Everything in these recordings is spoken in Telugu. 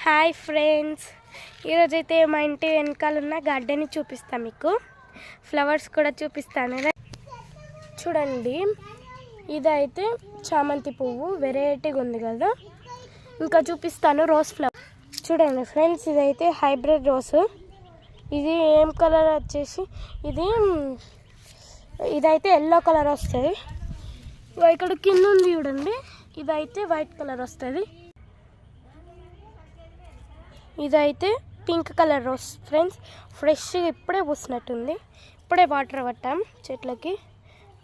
హాయ్ ఫ్రెండ్స్, ఈరోజైతే మా ఇంటి వెనకాల ఉన్న గార్డెన్ చూపిస్తాను. మీకు ఫ్లవర్స్ కూడా చూపిస్తాను. చూడండి, ఇదైతే చామంతి పువ్వు వెరైటీగా ఉంది కదా. ఇంకా చూపిస్తాను రోజ్ ఫ్లవర్. చూడండి ఫ్రెండ్స్, ఇదైతే హైబ్రిడ్ రోజ్. ఇది ఏం కలర్ వచ్చేసి ఇదైతే ఎల్లో కలర్ వస్తుంది. ఇక్కడ కింద ఉంది చూడండి, ఇదైతే వైట్ కలర్ వస్తుంది. ఇదైతే పింక్ కలర్ రోజ్ ఫ్రెండ్స్. ఫ్రెష్గా ఇప్పుడే పూసినట్టుంది. ఇప్పుడే వాటర్ పట్టాం చెట్లకి.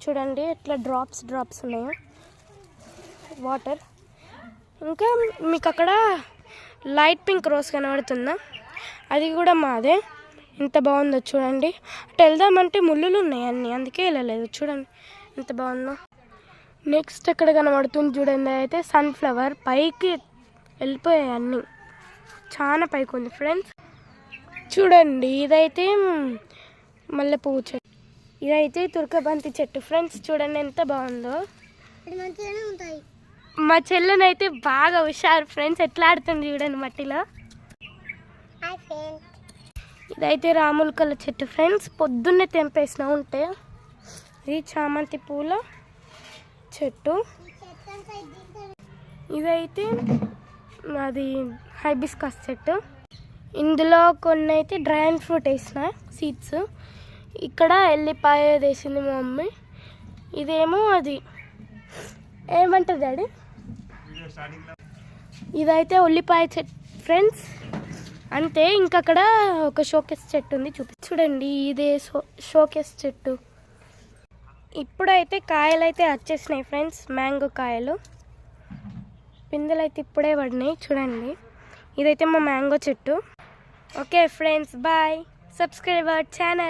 చూడండి ఎట్లా డ్రాప్స్ ఉన్నాయో వాటర్. ఇంకా మీకు అక్కడ లైట్ పింక్ రోజ్ కనబడుతుందా, అది కూడా మాదే. ఎంత బాగుందో చూడండి. అటు వెళ్దామంటే ముళ్ళులు ఉన్నాయి అన్నీ, అందుకే వెళ్ళలేదు. చూడండి ఎంత బాగుందో. నెక్స్ట్ ఎక్కడ కనబడుతుంది చూడండి, అయితే సన్ఫ్లవర్. పైకి వెళ్ళిపోయాయి అన్నీ, చాలా పైకి ఉంది ఫ్రెండ్స్. చూడండి, ఇదైతే మల్లెపువ్వు చెట్టు. ఇదైతే తుర్కబంతి చెట్టు ఫ్రెండ్స్. చూడండి ఎంత బాగుందో. మా చెల్లెనైతే బాగా హుషారు ఫ్రెండ్స్, ఎట్లా ఆడుతుంది చూడండి మట్టిలో. ఇదైతే రాములకల చెట్టు ఫ్రెండ్స్. పొద్దున్నే తెంపేసిన ఉంటే. ఇది చామంతి పూల చెట్టు. ఇదైతే అది హైబిస్కస్ చెట్టు. ఇందులో కొన్ని అయితే డ్రాగన్ ఫ్రూట్ వేసిన సీడ్స్. ఇక్కడ ఎల్లిపాయ వేసింది మా మమ్మీ. ఇదేమో అది ఏమంటారు డాడీ, ఇదైతే ఉల్లిపాయ చెట్టు ఫ్రెండ్స్. అంతే. ఇంకక్కడ ఒక షోకేస్ చెట్టు ఉంది, చూడండి. ఇదే షోకేస్ చెట్టు. ఇప్పుడైతే కాయలు అయితే వచ్చేసినాయి ఫ్రెండ్స్, మ్యాంగో కాయలు. పిందెలు అయితే ఇప్పుడే పడినాయి చూడండి. ఇదైతే మా మ్యాంగో చెట్టు. Okay friends, bye. Subscribe our channel.